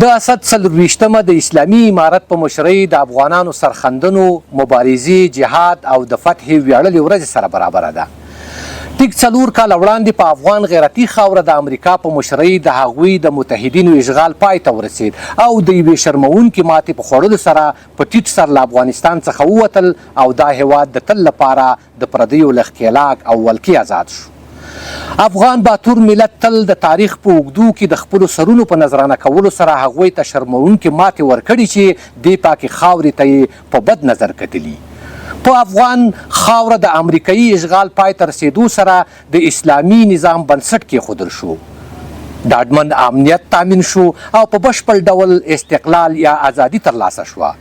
د اسد 24مه د اسلامي امارت په مشرۍ د افغانانو سرخندنو مبارزې جهاد او د فتح ویاړلې ورځې سره برابره ده. ټیک 4 کاله وړاندې په افغان غیرتي خاوره د امریکا په مشرۍ د هغوی د متحدینو اشغال پای ته ورسید او د یوې شرموونکې ماتې په خوړلو سره په ټیټ سر له افغانستان څخه ووتل او دا هیواد د تل لپاره د پردیو له ښکېلاک او ولکې آزاد شو. افغان باتور ملت تل د تاریخ په اوږدو کې د خپلو سرونو په نظرانه کولو سره هغوی ته شرموونکې ماتې ورکړې چې دې پاکې خاورې ته یې په بد نظر کتلي. په افغان خاوره د امریکایي اشغال پای ته رسېدو سره د اسلامي نظام بنسټ کېښودل شو، ډاډمن امنیت تامین شو او په بشپړ ډول استقلال یا ازادي ترلاسه شوه.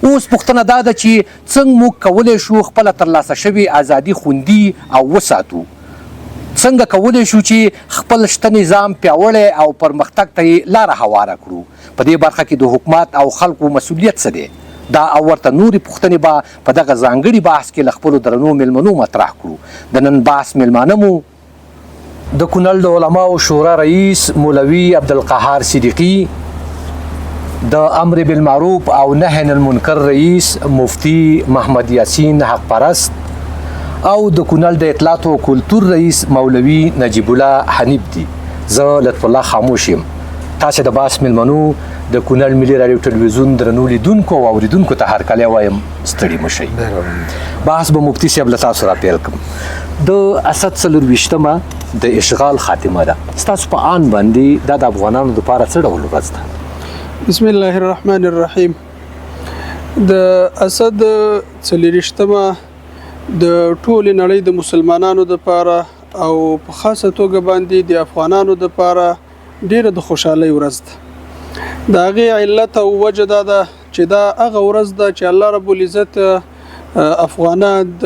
اوس پوښتنه دا ده چې څنګه موږ کولی شو خپله ترلاسه شوې ازادي خوندي او وساتو؟ څنګه کولی شو چې خپل شته نظام پیاوړی او پرمختګ ته یې لاره هواره کړو؟ په دې برخه کې د حکومت او خلکو مسؤلیت څه دی؟ دا او ورته نورې پوښتنې به په دغه ځانګړي بحث کې له خپلو درنو میلمنو مطرح کړو. د نن بحث میلمانه مو د کونړ د علماو شورا رئیس مولوي عبدالقهار صدیقي، د امر بالمعروف او نهی عن المنکر رئیس مفتی محمد یاسین حق پرست او د کونړ د اطلاعات او کلتور رئیس مولوي نجیب الله حنیف دي. زه لطف الله خاموش یم. تاسو د بحث میلمنو د کونړ ملي راډیو ټلویزیون درنو لیدونکو او اوریدونکو ته هرکلی وایم، ستړي مه شئ. بحث به مفتي صاحب له تاسو راپیل کړم. د اسد 24مه د اشغال خاتمه ده. ستاسو په آن باندې دا د افغانانو دپاره څه ډول ورځ ده؟ بسم الله الرحمن الرحیم. د اسد 24مه د ټولې نړۍ د مسلمانانو دپاره او په خاصه توګه باندې د افغانانو دپاره ډیره د خوشحالۍ ورځ ده. د هغې علت او وجه دا ده چې دا هغه ورځ ده چې الله رب العزت افغانان د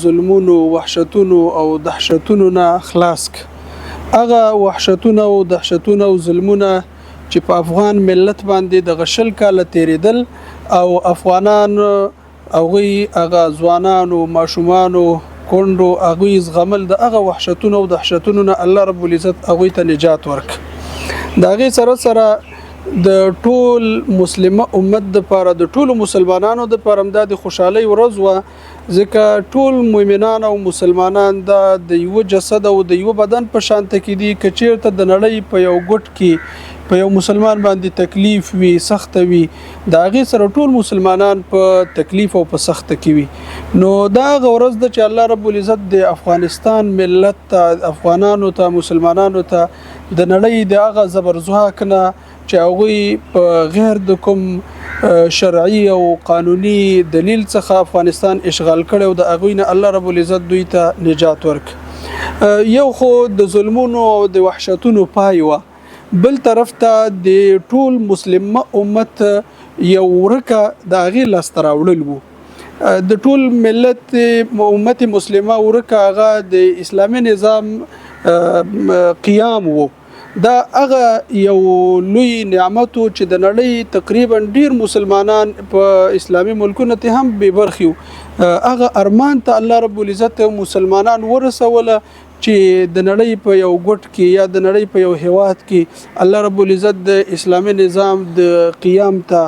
ظلمونو، وحشتونو او دهشتونو نه خلاص کړ. هغه وحشتونه او دهشتونه او ظلمونه چې په افغان ملت باندې دغه 20 کاله تیریدل او افغانان هغوی هغه ځوانانو، ماشومانو، کونډو هغوی زغمل، د هغه وحشتونو او دهشتونو نه الله رب العزت هغوی ته نجات ورک. د هغې سره سره د ټول مسلمه امت دپاره، د ټولو مسلمانانو دپاره هم دا د خوشحالۍ ورځ وه، ځکه ټول مؤمنان او مسلمانان دا د یوه جسد او د یوه بدن په شانته کې دي. که چیرته د نړۍ په یو ګوټ کې په یو مسلمان باندې تکلیف وي، سخته وي، د هغې سره ټول مسلمانان په تکلیف او په سخته کې وي. نو دا هغه ورځ ده چې الله رب العزت د افغانستان ملت ته، افغانانو ته، مسلمانانو ته د نړۍ د هغه زبرځواک نه چې هغوی په غیر د کوم شرعي او قانوني دلیل څخه افغانستان اشغال کړی او د هغوی نه الله رب العزت دوی ته نجات ورک. یو خو د ظلمونو او د وحشتونو پای وه، بل طرف ته د ټول مسلمه امت یو ورکه د هغې لاسته راوړل وو. د ټول ملت امت مسلمه ورکه هغه د اسلامي نظام قیام وو. دا هغه یو لوی نعمت و چې د نړۍ تقریبا ډیر مسلمانان په اسلامي ملکونو ته هم بې برخې وو. هغه ارمان ته الله رب العزت مسلمانان ورسوله چې د نړۍ په یو ګوټ کې یا د نړۍ په یو هیواد کې الله رب العزت د اسلامي نظام د قیام ته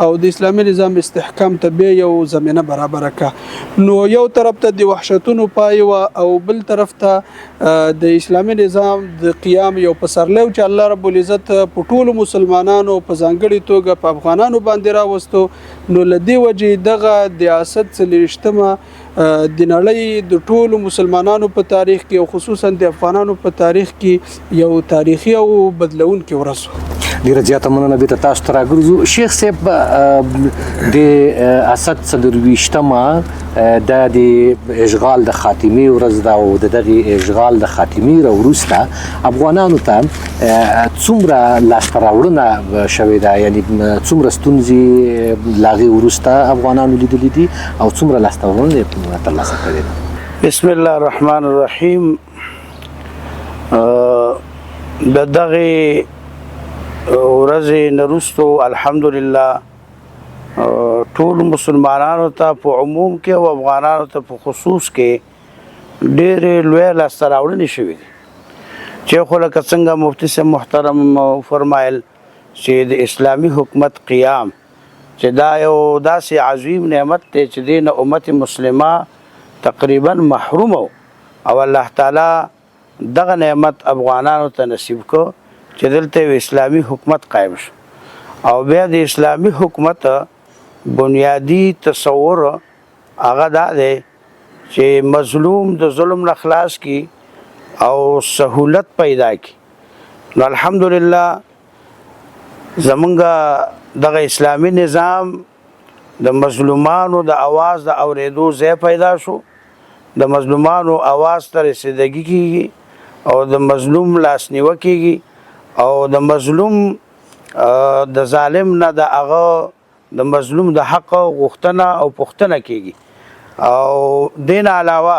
او د اسلامي نظام استحکام ته به یو زمینه برابره کړه. نو یو طرف ته د وحشتونو پای و او بل طرف ته د اسلامي نظام د قیام یو پسرلی چې الله رب العزت په ټولو مسلمانانو په ځانګړي توګه په افغانانو باندې راوستو. نو له دې وجې دغه د اسد 24مه د نړۍ د ټولو مسلمانانو په تاریخ کې او خصوصا د افغانانو په تاریخ کې یو تاریخي او بدلونکې ورځ وه. ډیره زیاته مننه. بیرته تاسو ته راګرځو. شیخ صاحب، د اسد 24مه دا د اشغال د خاتمې ورځ ده او د دغې اشغال د خاتمې وروسته افغانانو ته څومره لاسته راوړنه شوې ده، یعنې څومره ستونزې له هغې وروسته افغانانو لیدلي دي او څومره لاسته راوړنه ترلاسه کړې ده؟ بسم الله الرحمن الرحیم. د دغې ورځې نه وروستو الحمدلله ټولو مسلمانانو ته په عموم کې او افغانانو ته په خصوص کې ډېرې لویې لاسته راوړنې شوې دي چې خو لکه څنګه مفتي صاحب محترم فرمایل چې د اسلامی حکومت قیام چې دا یو داسې عظیم نعمت دی چې دین امت مسلمه تقریبا محروم او الله تعالی دغه نعمت افغانانو ته نصیب کو چې دلته اسلامی حکومت قائم شو او بیا د اسلامی حکومت بنیادی تصور هغه دا دی چې مظلوم د ظلم نه خلاص کی او سہولت پیدا کی نو الحمدلله زمونږ دغه اسلامی نظام د مظلومانو د आवाज د اوریدو ځای پیدا شو د مظلومانو आवाज ته رسیدګي کیږي او د مظلوم لاس نیوکیږي او د مظلوم د ظالم نه د هغه د مظلوم د حق غوښتنه او پوښتنه کیږي او دین علاوه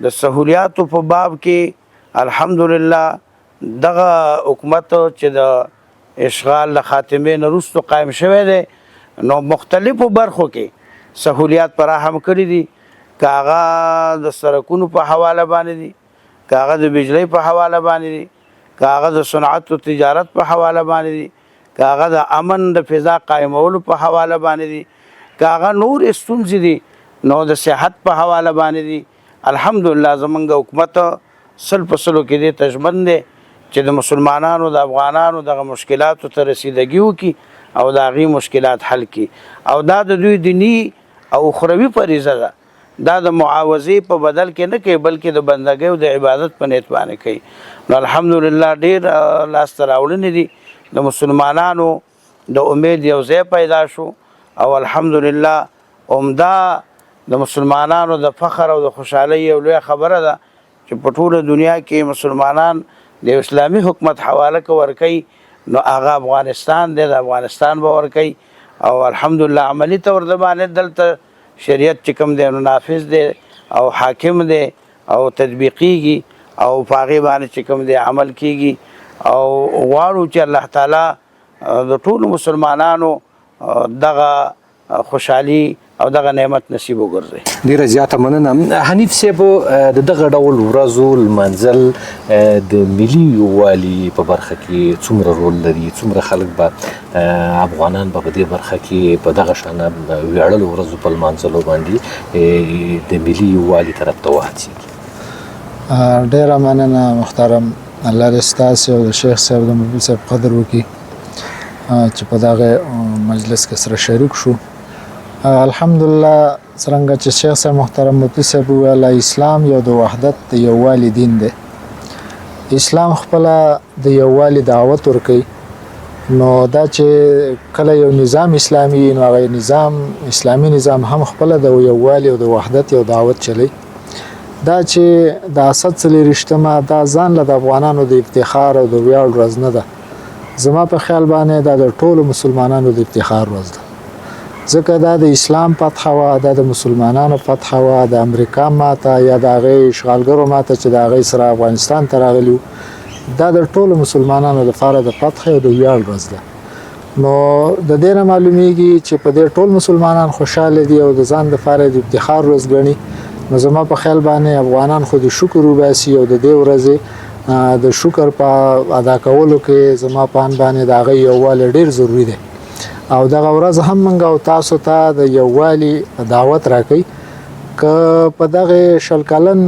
د سہولیاتو په باب کې الحمدلله دغه حکومت چې د اشغال له خاتمه نه وروسته قائم شوی دی نو مختلفو برخو کې سہولیات فراهم کړي دي کاغه د سرکونو په حواله باندې دي کاغه د بجلی په حواله باندې دي کاغه د صنعت او تجارت په حواله باندې دي کاغه د امن د فضا قائمولو په حواله باندې دي کاغه نور استونزې دي نو د صحت په حواله باندې دي الحمدلله زمونږ حکومت سل په سلو کې دې تجمن دی چې د مسلمانانو د افغانانو دغه مشکلاتو ته رسیدګي وکړي او د هغې مشکلات حل کړي او دا د دوی دینی او اخروي فریضه ده دا د معاوضې په بدل کې نه کوي بلکې د بندګۍ او د عبادت په نیت باندې کوي نو الحمدلله ډېر لاسته راوړنې دي د مسلمانانو د امید یو ځای پیدا شو او الحمدلله عمده د مسلمانانو د فخر او د خوشحالۍ یو لویه خبره ده چې په ټوله دنیا کې مسلمانان د اسلامي حکومت حواله که ورکوي نو هغه افغانستان دی د افغانستان به ورکوي او الحمدلله عملي طور د باندې دلته شریعت چې کوم دی نو نافذ دی او حاکم دی او تطبیقیږي او په هغې باندې چې کوم دی عمل کیږي او غواړو چې الله تعالی د ټولو مسلمانانو دغه خوشحالي او دغه نعمت نصیب وګرځي ډیره زیاته مننه حنیف صاحب د دغه ډول ورځو لمانځل د ملي یووالي په برخه کې څومره رول لري څومره خلک به افغانان به په دې برخه کې په دغه شانه ویاړلو ورځو په لمانځلو باندې د ملي یووالي طرف ته وهڅېږي ډیره مننه محترم الله دې ستاسو او د شیخ صاحب د مفتی صاحب قدر وکړي چې په دغه مجلس کې سره شریک شو الحمدلله څرنګه چې شیخ صاحب محترم مفتی صاحب ویل اسلام یو د وحدت د یووالي دین دی اسلام خپل د یووالي دعوت ورکوي نو دا چې کله یو نظام اسلامي نو هغه نظام اسلامي نظام هم خپل د یووالي او د وحدت یو دعوت چلی دا چې د اسد څلېرویشتمه دا ځان له د افغانانو د افتخار او د ویاړ ورځ نه ده زما په خیال باندې دا د ټولو مسلمانانو د افتخار ورځ ده ځکه دا د اسلام فتح وه دا د مسلمانانو فتح وه د امریکا ماته یا د هغې اشغالګرو ماته چې د هغې سره افغانستان ته راغلي دا د ټولو مسلمانانو لپاره د فتح او د ویاړ ورځ ده نو د دې نه معلومیږي چې په دې ټول مسلمانان خوشحاله دي او د ځان لپاره د افتخار ورځ ګڼي نو زما په خیال باندې افغانان خو د شکر وباسي او د دې ورځې د شکر په ادا کولو کې زما په اند باندې د هغې یووالی ډېر ضروري دی او دغه ورځ هم موږ او تاسو ته د یووالي دعوت راکوي که په دغه شل کلن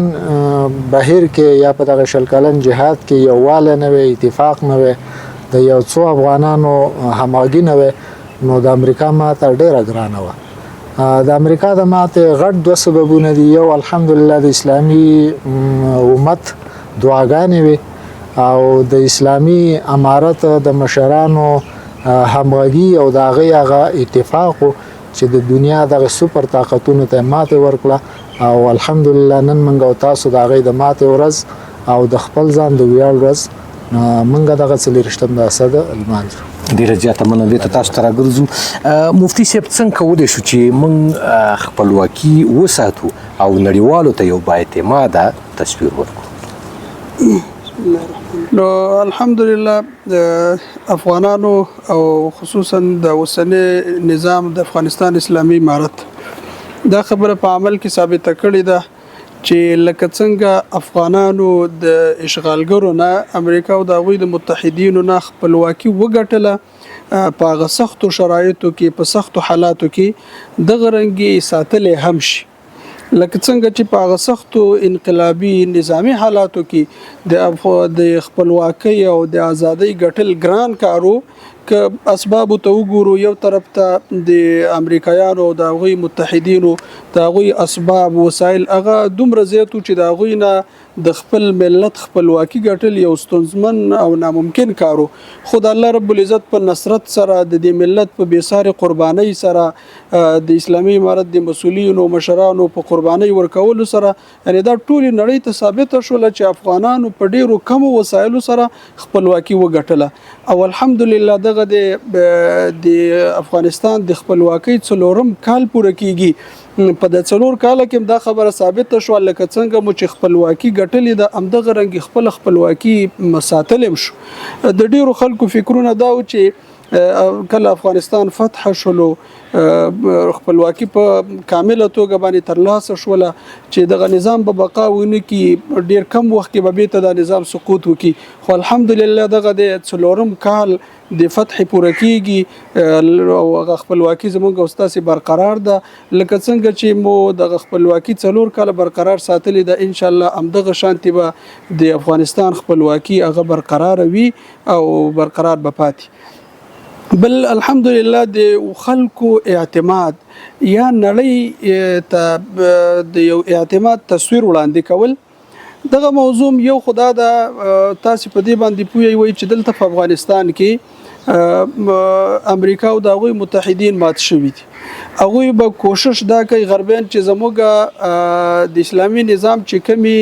بهیر کې یا په دغه شل کلن جهاد کې یووالی نه وي اتفاق نه وي د یو څو افغانانو همغږي نه وي نو د امریکا ماته ډېره ګرانه وه د امریکا د ماتې غټ دوه سببونه دي یو الحمدلله د اسلامي امت دعاګانې وي او د اسلامي امارت د مشرانو همغږي او د هغې هغه اتفاق چې د دنیا دغه سوپر طاقتونو ته ماتې ورکړه او الحمدلله نن موږ او تاسو د هغې د ماتې ورځ او د خپل ځان د ویاړ ورځ موږ دغه څلېرویشتم د اسد لمانځو ډیره زیاته مننه دې ته تاسو ته راګرځو مفتي صاحب څنګه کولی شو چې موږ خپلواکي وساتو او نړیوالو ته یو بااعتماده تصویر ورکړو نو الحمدلله د افغانانو او خصوصا د اوسنی نظام د افغانستان اسلامي امارت دا خبره په عمل کې ثابته کړې ده چې لکه څنګه افغانانو د اشغالګرو نه امریکا او د هغوی د متحدینو نه خپلواکي وګټله په هغه سختو شرایطو کې په سختو حالاتو کې دغه رنګي ساتلې هم شي لکه څنګه چې په هغه سختو انقلابي نظامی حالاتو کې د خپلواکۍ او د ازادۍ ګټل ګران کارو که اسباب ته وګورو یو طرف ته د امریکایانو د هغوی متحدینو د هغوی اسباب وسایل هغه دومره زیاتو چې د هغوی نه د خپل ملت خپلواکي ګټل یو ستونزمن او ناممکن کارو خو د الله رب العزت په نصرت سره د دې ملت په بېسارې قربانۍ سره د اسلامي امارت د مسؤلینو مشرانو په قربانۍ ورکولو سره یعنی دا ټولې نړۍ ته ثابته شوله چې افغانانو په ډیرو کمو وسایلو سره خپلواکي وګټله او الحمدلله دغه د افغانستان د خپلواکۍ 4 کال پوره کیږي په د 4 کال کې دا خبره ثابته شو لکه څنګه مو چې خپلواکي ګټلې د امدغه رنګ خپل خپلواکي مساتلم شو د ډیرو خلکو فکرونه دا و چې کله افغانستان فتح شولو خپلواکي په کامله توګه باندې ترلاسه شوله چې دغه نظام به بقا ونه کې ډیر کم وخت کې به بیرته د نظام سقوط وکي خو الحمدلله دغه د 4 کال د فتح پوره کیږي او هغه خپلواکي زموږ استاسي برقرار ده لکه څنګه چې مو د خپلواکي 4 کال برقرار ساتلې ده ان شاء الله امدغه شانتي به د افغانستان خپلواکي هغه برقرار وي او برقرار به پاتې بل الحمدلله د خلکو اعتماد یا نړۍ ته د یو اعتماد تصویر وړاندې کول دغه موضوع یو خدا د تاسو په دې باندې پوهی وي چې دلته په افغانستان کې امریکا او د هغوی متحدین مات شوي دي هغوی به کوشش دا کوي غربیان چې زموږ د اسلامي نظام چې کمی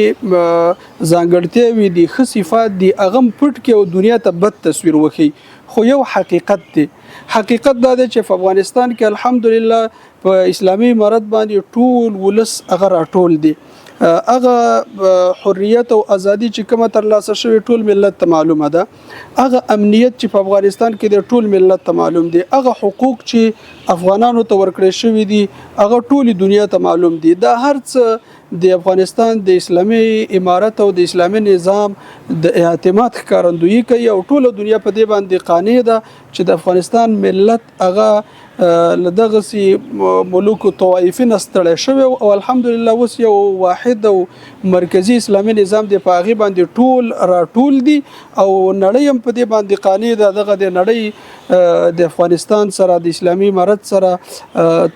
ځانګړتیا وي دي ښه صفات دي هغه پټ کې او دنیا ته بد تصویر وکړي خو یو حقیقت دی حقیقت دا دی چې په افغانستان کې الحمدلله په اسلامي امارت باندې ټول ولس هغه راټول دي هغه حریت او ازادي چې کومه ترلاسه شوی ټول ملت ته معلومه ده هغه امنیت چې په افغانستان کې د ټول ملت ته معلوم دي هغه حقوق چې افغانانو ته ورکړل شوی دي هغه ټول دنیا ته معلوم دي دا هر څه د افغانستان د اسلامي امارت او د اسلامي نظام د اعتماد ښکارندویي کوي او ټول دنیا په دې باندې قانع ده چې د افغانستان ملت هغه لدغه سي ملوک طوائفین استړی شوی او الحمدلله اوس یو واحد او مرکزی اسلامي نظام د پاغي باندې ټول راټول دي او نړۍ هم په دې باندې قانع ده دغه د نړۍ د افغانستان سره د اسلامي امارت سره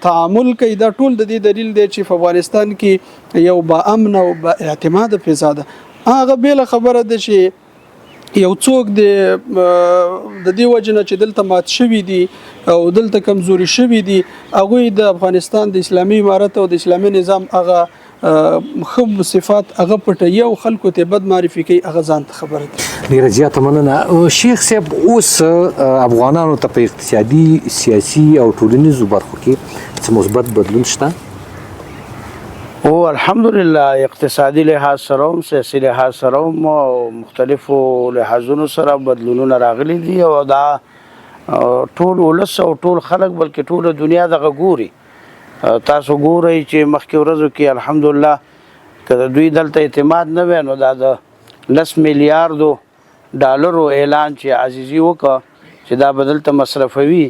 تعامل کوي دا ټول د دې دلیل دی چې په افغانستان کې یو با امن او با اعتماد فضا ده هغه بیل خبره ده چې یو څوک د دې وجنه چې دلته مات شوی دي او دلته کمزوري شوی دي هغه د افغانستان د اسلامي امارت او د اسلامي نظام هغه خو صفات هغه پټي او خلکو ته بد معرفي کوي هغه ځان ته خبره ده ډیره زیاته مننه شیخ صاحب اوس افغانانو ته په اقتصادي سیاسي او ټولنیزو برخو کې څه مثبت بدلون شته او الحمدلله اقتصادي لحاظ سره هم سیاسي لحاظ سره هم مختلفو لحاظونو سره بدلونونه راغلي دي او دا ټول ولس او ټول خلک بلکې ټول دنیا دغه ګوري تاسو ګورئ چې مخکې ورځو کې الحمدلله که دوی دلته اعتماد نه وي نو دا د 10 میلیارډو ډالرو اعلان چې عزیزي وکړه چې دا به دلته مصرفوي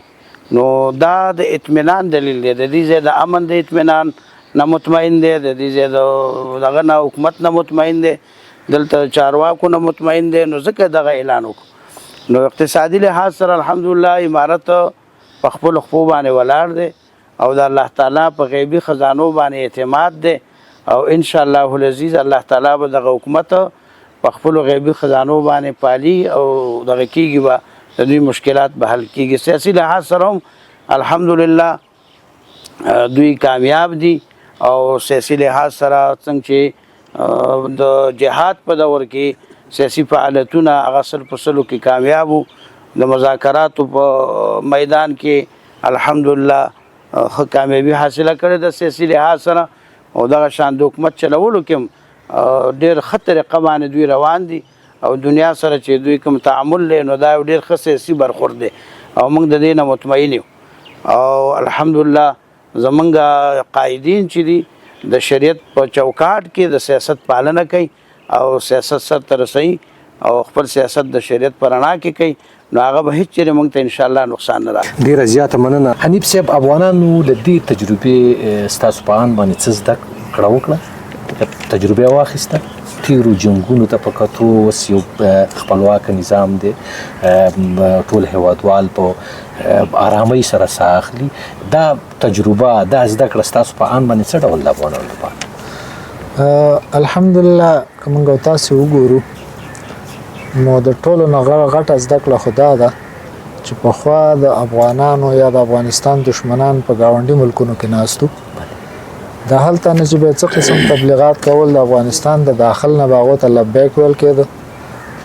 نو دا د اطمینان دلیل دی د دې ځای د امن د اطمینان نه مطمئن دی د دې ځای دغه نه حکومت نه مطمئن دی دلته چارواکو نه مطمئن دی نو ځکه دغه اعلان وکړو نو اقتصادي لحاظ سره الحمدلله امارت په خپلو خپو باندې ولاړ دی او د الله تعالی په غیبي خزانو باندې اعتماد دی او ان شاء الله العزیز الله تعالی به دغه حکومت په خپلو غیبي خزانو باندې پالي او دغه کېږي به د دوی مشکلات به حل کېږي سیاسي لحاظ سره هم الحمدلله دوی کامیاب دي او سیاسي لحاظ سره څنګه چې د جهاد په دور کې سیاسي فعالیتونه هغه سل په سلو کې کامیاب وو د مذاکراتو په میدان کې الحمدلله ښه کامیابي حاصله کړې ده سیاسي لحاظ سره او دغه شان د حکومت چلولو کې ډېر ښه طریقه باندې دوی روان دي او دنیا سره چې دوی کوم تعامل لري نو دا ډېر ښه سیاسي برخورد دی او موږ د دې نه مطمئن یو او الحمدلله زمونږ قائدین چې دي د شریعت په چوکاټ کې د سیاست پالنه کوي او سیاست سرته رسوي او خپل سیاست د شریعت پر رڼا کې کوي نو هغه به هیڅ چیرې موږ ته ان شاء الله نقصان نه راځي. ډیره زیاته مننه. حنیف صاحب، افغانانو له دې تجربې ستاسو په اند باندې څه زده کړه وکړه؟ تجربه واخیسته تیرو جنگونو ته په کتو اوس یو خپلواک نظام دی، ټول هیوادوال په آرامۍ سره ساه اخلي. دا تجربه، دا زده کړه ستاسو په اند باندې څه ډول ده افغانانو لپاره؟ الحمدلله که موږ تاسو وګورو نو د ټولو نه غټه زده کړه خو دا ده چې پخوا د افغانانو یا د افغانستان دشمنان په ګاونډي ملکونو کې ناستو، د هلته نه چې به څه قسم تبلیغات کول د افغانستان د داخل نه به هغو ته لبیک ویل کېده،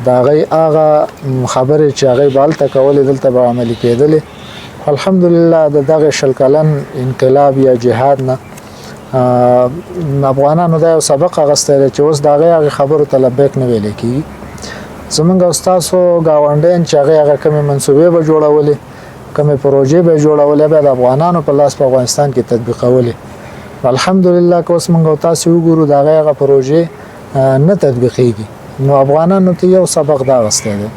د هغوی هغه خبرې چې هغوی به هلته کولې دلته به عملي کېدلې. الحمدلله د دغه شل کلن انقلاب یا جهاد نه افغانانو دا یو سبق اخیستی دی چې اوس د هغې خبرو ته لبیک نه ویلی کېږي. زمونږ او ستاسو ګاونډیان چې هغوی هغه کمې منصوبې به جوړولې، کمې پروژې به یې جوړولې، بیا د افغانانو په لاس په افغانستان کې تطبیقولې. الحمدلله که اوس موږ او تاسو وګورو د هغې هغه پروژې نه تطبیقېږي، نو افغانانو ته یو سبق دا اخیستی دی.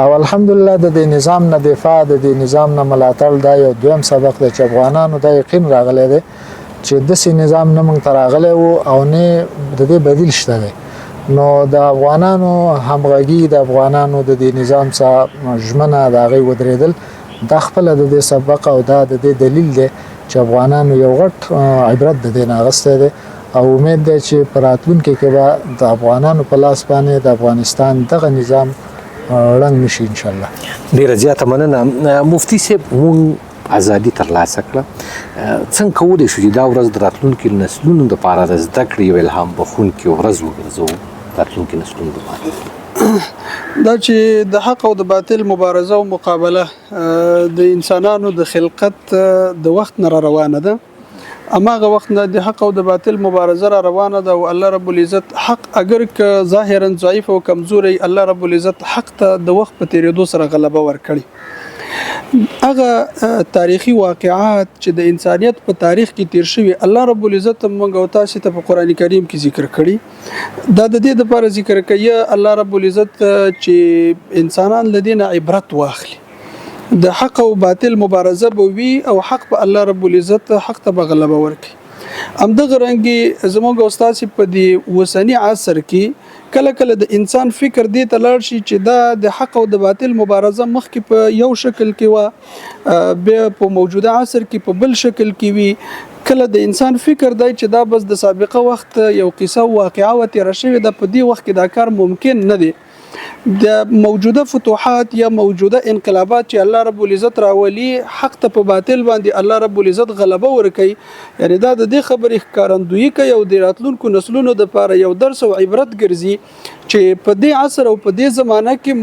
او الحمدلله د دې نظام نه دفاع، د دې نظام نه ملاتړ دا یو دویم سبق دی چې افغانانو دا یقین راغلی دی چې داسې نظام نه موږ ته راغلی و او نه د دې بدیل شته دی. نو د افغانانو همغږي، د افغانانو د دې نظام څخه ژمنه د هغې ودرېدل، دا خپله د دې سبق او دا د دې دلیل دی چې افغانانو یو غټ عبرت د دې نه اخیستی دی. او امید دی چې په راتلونکي کې به د افغانانو په لاس باندې د افغانستان دغه نظام ړنګ نشي انشاءالله. ډیره زیاته مننه. مفتي صاحب، مونږ ازادي ترلاسه کړه، څنګه کولی شو چې دا ورځ د راتلونکي نسلونو دپاره د زده کړې یو الهام بخونکې ورځ وګرځوو راتلونکي نسلونو دپاره؟ دا چې د حق او د باطل مبارزه او مقابله د انسانانو د خلقت د وخت نه روانه ده. اماغه وخت نه د حق او د باطل مبارزه را روانه ده او الله رب العزت حق اگر که ظاهرا ضعیف او کمزوري، الله رب العزت حق ته د وخت په تیریدو سره غلبه ورکړي. هغه تاریخي واقعات چې د انسانیت په تاریخ کې تیر شوي، الله رب العزت موږ او تاسو ته په قران کریم کې ذکر کړي. دا د دې لپاره ذکر کوي الله رب العزت چې انسانان لدينا عبرت واخلي. د حق او باطل مبارزه به وي او حق په الله رب العزت حق ته بغلبه ورکړي. همدغه رنګي زموږ استاد په دې وسنی عصر کې کله کله د انسان فکر دی ته لاړ شي چې دا د حق او د باطل مبارزه مخکې په یو شکل کې و، بیا په موجوده عصر کې په بل شکل کې وي. کله د انسان فکر دی چې دا بس د سابقه وخت یو قصه واقعه و تیر شوی د په دې وخت کې دا کار ممکن نه دی. د موجوده فتوحات یا موجوده انقلابات چې الله رب العزت راولي، حق ته په باطل باندې الله رب العزت غلبه ورکوي، یعنی دا د دې خبرې ښکارندویي کوي او د راتلونکو نسلونو دپاره یو درس او عبرت ګرځي چې په دې عصر او په دې زمانه کې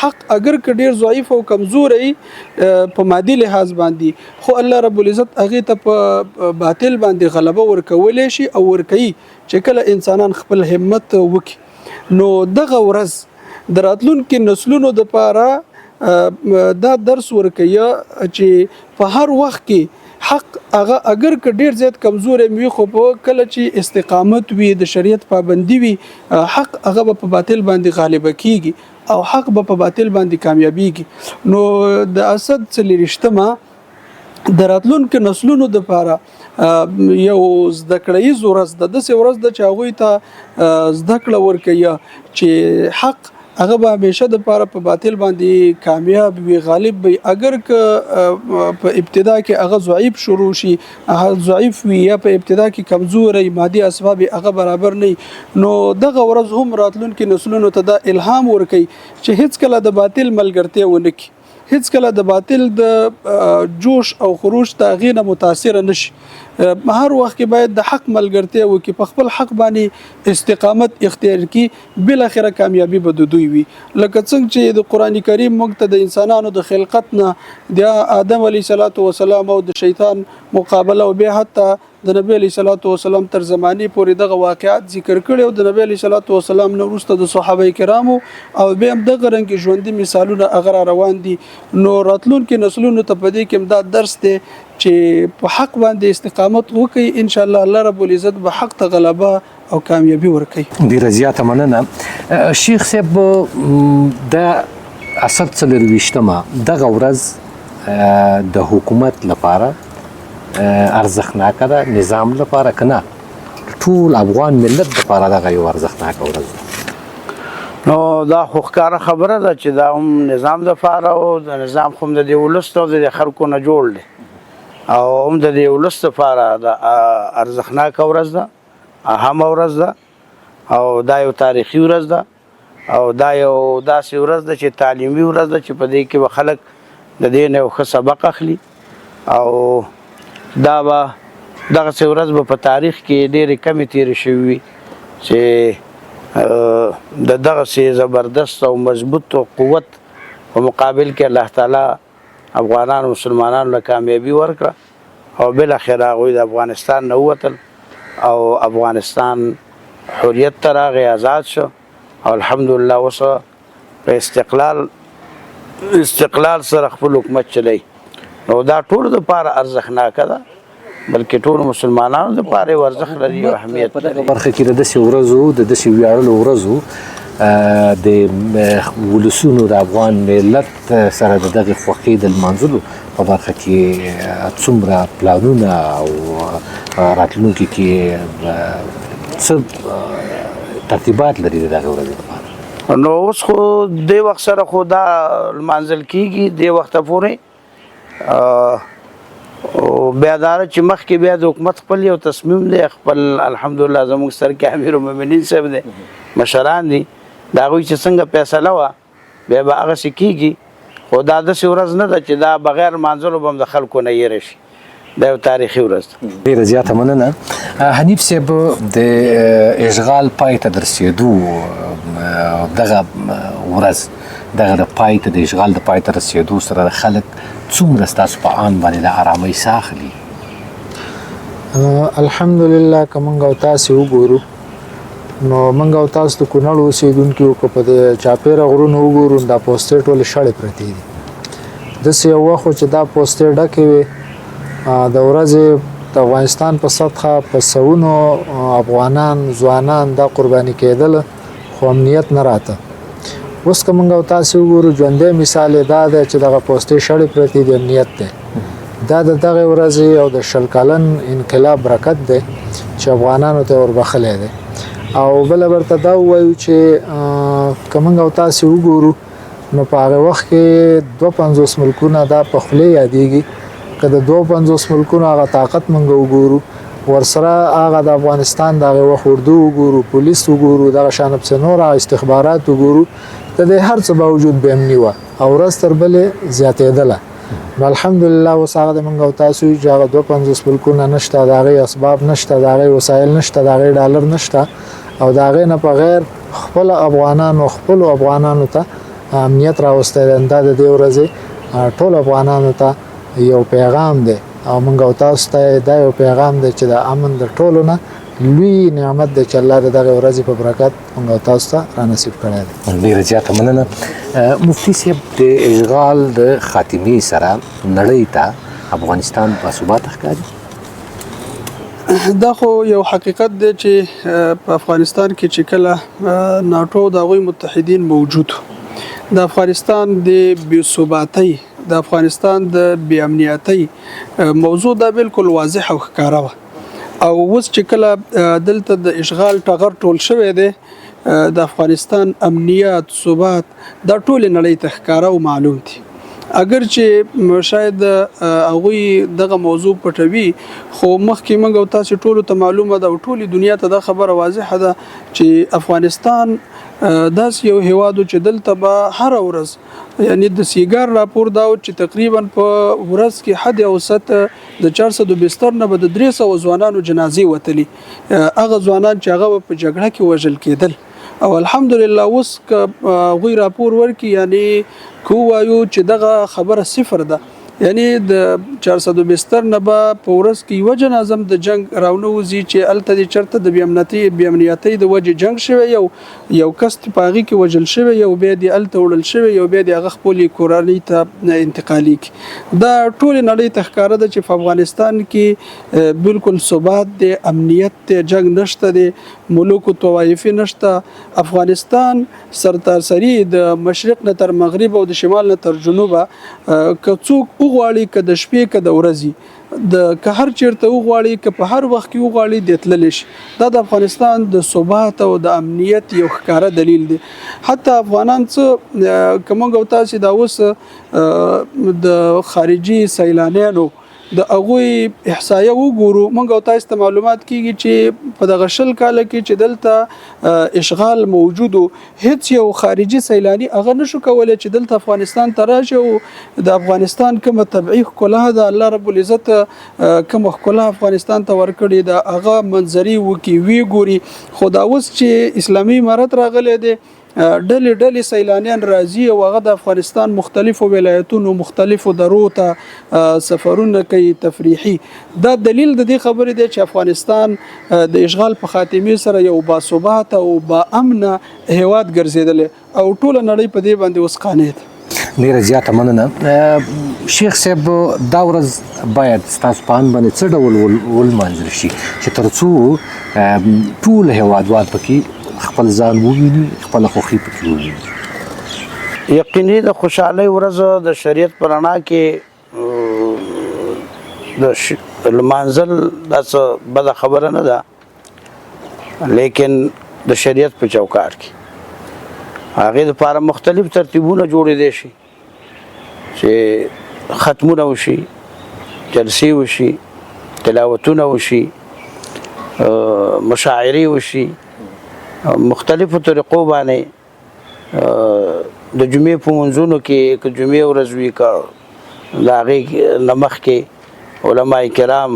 حق اگر که ډیر ضعیف او کمزوري په مادي لحاظ باندې، خو الله رب العزت هغې ته په باطل باندې غلبه ورکولی شي او ورکوي چې کله انسانان خپل همت وکړي. نو دغه ورځ د راتلونکو نسلونو دپاره دا درس ورکوي چې په هر وخت کې حق هغه اگر که ډیر زیات کمزوري وي، خو په کله چې استقامت وي، د شریعت پابندي وي، حق هغه په باطل باندې غالبه کیږي او حق په باطل باندې کامیابیږي. نو د اسد څلېرویشتمه د راتلونکو نسلونو دپاره یو زده کړیز ورځ ده، داسې ورځ ده چې هغوی ته زده کړه ورکوي چې حق هغه به همیشه د پاره په باطل باندې کامیاب وي، غالب وي. اگر که په ابتدا کې هغه ضعیف شروع شي، هغه ضعیف وي یا په ابتدا کې کمزوري مادي اسباب هغه برابر نه، نو دغه ورځ هم راتلونکي نسلونو ته دا الهام ورکوي چې هیڅ کله د باطل ملګرتیا ونه کړي، هیڅ کله د باطل د جوش او خروج تغییر متاثر نشي. هر وخت کې باید د حق ملګرتیا وکړي، په خپل حق باندې استقامت اختیار کړي، بل اخره کامیابی به د دوی وي. لکه څنګه چې د قران کریم موږ ته د انسانانو د خلقت نه د آدم علیه السلام او د شیطان مقابله او بیا حتی د نبی علیه الصلاۃ والسلام تر زمانی پورې دغه واقعات ذکر کړي او د نبی علیه الصلاۃ والسلام نو وروسته د صحابه کرامو او به هم دغه رنګ ژوندۍ مثالونه اگر روان دي نو راتلونکو نسلونو ته په دې کې دا درس دی چې په حق باندې استقامت وکړي ان شاء الله الله رب العزت به حق ته غلبه او کامیابی ورکړي. ډیره زیاته مننه شیخ صاحب. د اسد څلرویشتمه دغه ورځ د حکومت لپاره ارزښتناکه ده، نظام لپاره کنه ټول افغان ملت لپاره دغه یو ارزښتناکه ورځ ده؟ نو دا خو ښکاره خبره ده چې دا هم نظام دپاره او د نظام خو هم د دې ولس او د دې خلکو نه جوړ دی او هم د دې ولس دپاره د ارزښتناکه ورځ ده، اهمه ورځ ده او دا یو تاریخي ورځ ده او دا یو داسې ورځ ده چې تعلیمي ورځ ده چې په دې کې به خلک د دې نه یو ښه سبق اخلي او دا به دغسې ورځ به په تاریخ کې ډېرې کمې تېرې شوي وي چې د دغسې زبردست او مضبوط او قوت په مقابل کې الله تعالی افغانانو مسلمانانو له کامیابي ورکړه او بالاخره هغوی د افغانستان نه ووتل او افغانستان حریت ته راغی، آزاد شو او الحمدلله اوس په استقلال سره خپل حکومت چلی. نو دا ټولو دپاره ارزښتناکه ده بلکې ټولو مسلمانانو دپاره یو ارزښت لري او اهمیت لري. برخه کې د داسې ورځو د داسې ویاړلو ورځو د ولسونو د افغان ملت سره د دغې خوښۍ د لمانځلو په برخه کې څومره پلانونه او راتلونکي کې څه ترتیبات لري د دغې ورځې لپاره؟ نو اوس خو دې وخت سره خو دا لمانځل کېږي دې وخته پورې بیا دا چې مخکې بیا د حکومت خپل یو تصمیم دی، خپل الحمدلله زموږ سر کې امیر المؤمنین صاحب دی، مشران دي، د هغوی چې څنګه فیصله وه بیا به هغسې کېږي. خو دا داسې ورځ نه ده چې دا بغیر مانځلو به هم د خلکو نه یېره شي، دا یو تاریخي ورځ ده. ډېره زیاته مننه. حنیف صاحب د اشغال پای ته د رسېدو دغه ورځ دغه د پای ته د اشغال د پای ته رسېدو سره خلک څومره ستاسو په آن باندې د ارامۍ ساه اخلي؟ الحمدلله که موږ او تاسې وګورو نو موږ او تاسو د کونړ اوسېدونکي که په د چاپېره غرونو وګورو دا پوستې ټولې شړې پرتې دي. داسې یو وخت چې دا پوستې ډکې وې د ورځې د افغانستان په سطحه په سوونو افغانان ځوانان دا قرباني کېدل خو امنیت نه راته. اوس که موږ او تاسې وګورو ژوندی مثال یې دا دی چې دغه پوستې شړې پرتې دي، امنیت دی. دا د دغې ورځې او د 100 کلن انقلاب برکت دی چې افغانانو ته وربخلی دی. او بله برته دا ووایو چې که موږ او تاسې وګورو نو په هغه وخت کې 52 ملکونه دا په خولې یادېږي. که د 52 ملکونو هغه طاقت موږ وګورو ورسره هغه د افغانستان د هغې وخت اردو وګورو، پولیس وګورو، دغه شان پسې نور هغه استخبارات وګورو، د دې هر څه باوجود بې امني وه او ورځ تر بلې زیاتېدله. نو الحمدلله اوس هغه د موږ او تاسو چې هغه 52 ملکونه نشته، د هغې اسباب نشته، د هغې وسایل نشته، د هغې ډالر نشته او د هغې نه بغیر خپلو افغانانو ته امنیت راوستی دی. دا د دې ورځې ټولو افغانانو ته یو پیغام دی او موږ او تاسو ته دا یو پیغام دی چې د امن د ټولو نه لوی نعمت دی چې الله د دغې ورځې په برکت موږ او تاسو ته رانصیب کړی دی. ډېره زیاته مننه. مفتي صاحب د اشغال د خاتمې سره نړۍ ته افغانستان باثباته ښکاري؟ دا خو یو حقیقت دی چې په افغانستان کې چې کله ناټو د هغوی متحدین موجود د افغانستان د بېثباتۍ د افغانستان د بې امنیتۍ موضوع دا بالکل واضح او ښکاره وه او اوس چې کله دلته د اشغال ټغر ټول شوی دی د افغانستان امنیت ثبات دا ټول نړۍ ته ښکاره او معلوم دي. اگر چې شاید هغوی دغه موضوع پټوي خو مخکې موږ او تاسو ټولو ته معلومه ده او ټولې دنیا ته دا خبره واضحه ده چې افغانستان داس یو هیواد چې دلته به هر ورځ یعنی د سیګار راپور دا چې تقریبا په ورځ کې حد اوسط د 400 بستر نه به د 300 ځوانانو جنازې وتلي، هغه ځوانان چې هغه په جګړه کې وژل کېدل او الحمدلله اوس که غوی راپور ورکي یعنی کو وایو چې دغه خبره صفر ده یعنی د 472 نه به په ورځ کې یو جنازم د جنگ راونوزي چې الته د چرته د بیامنیتي د وجه جنگ شوی یو کس پاغي کې وجل شوی یو بیا د الته وړل شوی یو بیا د هغه خپل کورنۍ ته انتقالي دا ټول نړۍ تخکاره ده چې په افغانستان کې بالکل ثبات د امنیت جنگ نشته د ملوک طوایف نشته افغانستان سرتاسري د مشرق نه تر مغرب او د شمال نه تر جنوبه کڅوک وغواړي که د شپې که د ورځې د که هر چیرته وغواړي که په هر وخت کې وغواړي د تللی شي دا د افغانستان د ثبات او د امنیت یو ښکاره دلیل دی حتی افغانان څه که موږ او تاسې دا اوس د خارجي سیلانیانو د هغوی احصایه وګورو موږ او تاسو ته معلومات کیږي چې په دغه شل کال کې چې دلته اشغال موجود هیڅ یو خارجي سیلانی هغه نشو کولای چې دلته افغانستان ته راشي او د افغانستان کومه طبيعي ښکلا ده الله رب العزت کومه ښکلا افغانستان ته ورکړي ده هغه منظري وکي وی ګوري خو دا اوس چې اسلامي امارت راغلی دی ډلې سیلانیان راځي او هغه د افغانستان مختلفو ولایتونو مختلفو درو ته سفرونه کوي تفریحي دا دلیل د دې خبرې دی چې افغانستان د اشغال په خاتمه سره یو باثبات او با امن هیواد ګرځیدل او ټول نړۍ په دې باندې اوس قانع ډیره زیاته مننه شیخ صاحب دا ورځ باید ستاسو په اند باندې څه ډول ولمانځل شي چې ترڅو ټول هیوادوال پکې خپل ځان وویني خپل خوښي پکې وویني یقیني د خوشحالۍ ورځ د شریعت په رڼا کې د لمانځل دا څه بده خبره نه ده لیکن د شریعت په چوکاټ کې هغې دپاره مختلف ترتیبونه جوړېدی شي چې ختمونه وشي جلسې وشي تلاوتونه وشي مشاعرې وشي مختلفو طریقو باندې د جمعې په منځونو کې که جمعې ورځ وي که د هغې نه مخکې علما کرام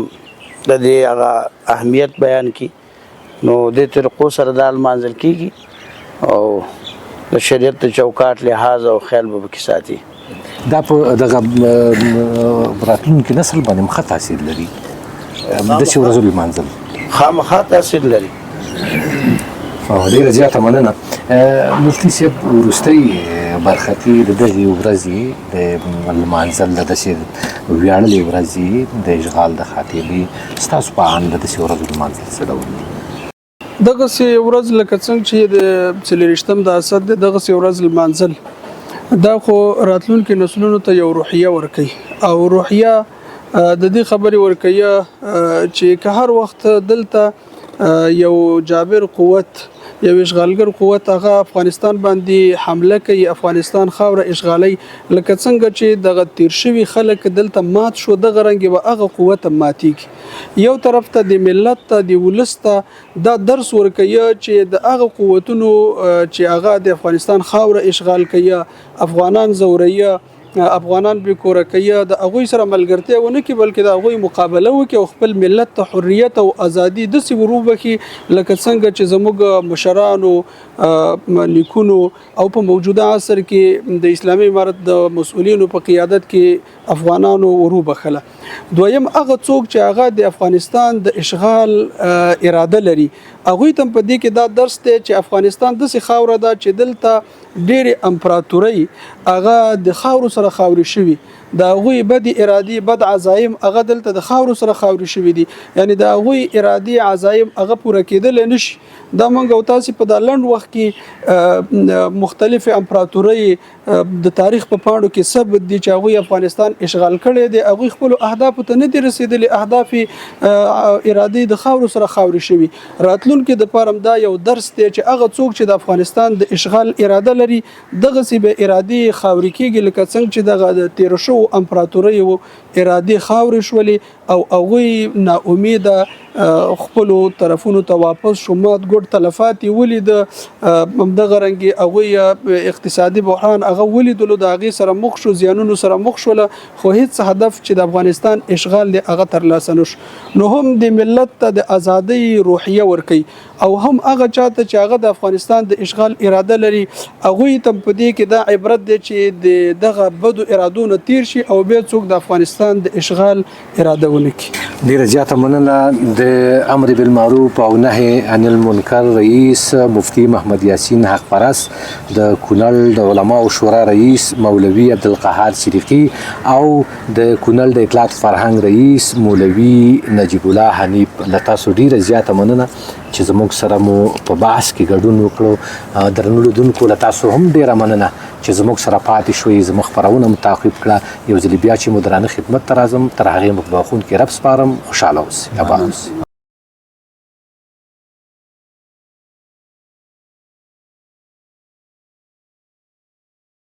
د دې هغه اهمیت بیان کړي نو دې طریقو سره دا لمانځل کېږي او د شریعت د چوکاټ لحاظ او خیال به پکې ساتي دا په دغه راتلونکي نسل باندې مخه تاثیر لري داسې ورځو لمانځل خامخا تاثیر لري ډیره زیاته مننه مفتي صاحب وروستۍ برخه کې د دغې ورځې د لمانځل د داسې ویاړلې ورځې د اشغال د خاتمې ستاسو په اند د داسې ورځو لمانځل څه ډول دي دغسې ورځ لکه څنګه چې د 40 د اسد دی دغسې ورځ لمانځل دا خو راتلونکي نسلونو ته یو روحیه ورکوي او روحیه د دې خبرې ورکوي چې که هر وخت دلته یو جابر قوت یو اشغالګر قوت هغه افغانستان باندې حمله کوي افغانستان خاوره اشغالي لکه څنګه چې دغه تیر شوي خلک دلته مات شو دغه رنګ به هغه قوت ماتیږي یو طرف ته د ملت ته د ولس ته دا درس ورکوي چې د هغه قوتونو چې هغه د افغانستان خاوره اشغال کوي افغانان زوریه افغانان به کور کوي د هغوی سره ملګرتیا ونه کې بلکې د هغوی مقابله وکړي او خپل ملت ته حریت او ازادي داسې وروبخي لکه څنګه چې زموږ مشرانو نیکونو او په موجوده عصر کې د اسلامي امارت د مسؤلینو په قیادت کې افغانانو وروبخله دویم هغه څوک چې هغه د افغانستان د اشغال اراده لري هغوی ته په دې کې دا درس دی چې افغانستان داسې خاوره ده چې دلته ډېرې امپراتورۍ هغه د خاورو سره خاورې شوي د هغوی بد ارادي بد عزایم هغه دلته د خاورو سره خاورې شوي دي یعنی د هغوی ارادي عزایم هغه پوره کېدلی نشي دا موږ او تاسې په دا لنډ وخت کې مختلفې امپراتورۍ د تاریخ په پاڼو کې ثبت دي چې هغوی افغانستان اشغال کړی دی هغوی خپلو اهدافو ته نه دي رسېدلي اهداف ارادي د خاورو سره خاورې شوي راتلونکي دپاره دا یو درس دی چې هغه څوک چې د افغانستان د اشغال اراده لري دغسې به ارادي خاورې کېږي لکه څنګه چې دغه د تېرو شوو امپراتوریو ارادي خاورې شولې او هغوی ناامیده خپلو طرفونو ته واپس شو مات ګډ تلفات یې ولید همدغه رنګې هغوی اقتصادي بحران هغه ولیدلو د هغې سره مخ شو زیانونو سره مخ شوله خو هیڅ هدف چې د افغانستان اشغال دی هغه ترلاسه نه شو نو هم د ملت ته د ازادۍ روحیه ورکوي او هم هغه چاته چې هغه د افغانستان د اشغال اراده لري هغوی ته په دې کې دا عبرت دی چې دغه بدو ارادو نه تیر شي او بیا څوک د افغانستان د اشغال اراده ونه کړي. ډیره زیاته مننه د امر بالمعروف او نهي عن المنکر رئیس مفتی محمد یاسین حق پرست، د کونړ د علماء شورا رئیس مولوي عبدالقهار صدیقي او د کونړ د اطلاعات فرهنګ رئیس مولوي نجیب الله حنیف. له تاسو ډیره زیاته مننه چې زموږ سره مو په بحث کې ګډون وکړو. درنو لیدونکو له تاسو هم ډیره مننه چې زموږ سره پاتې شوي، زموږ خپرونه مو تعقیب کړه. یو ځل بیا چې مو درانه خدمت ته راځم، تر هغې مو په بخون کې رب سپارم. خوشحاله اوسئ، اباد اوسئ.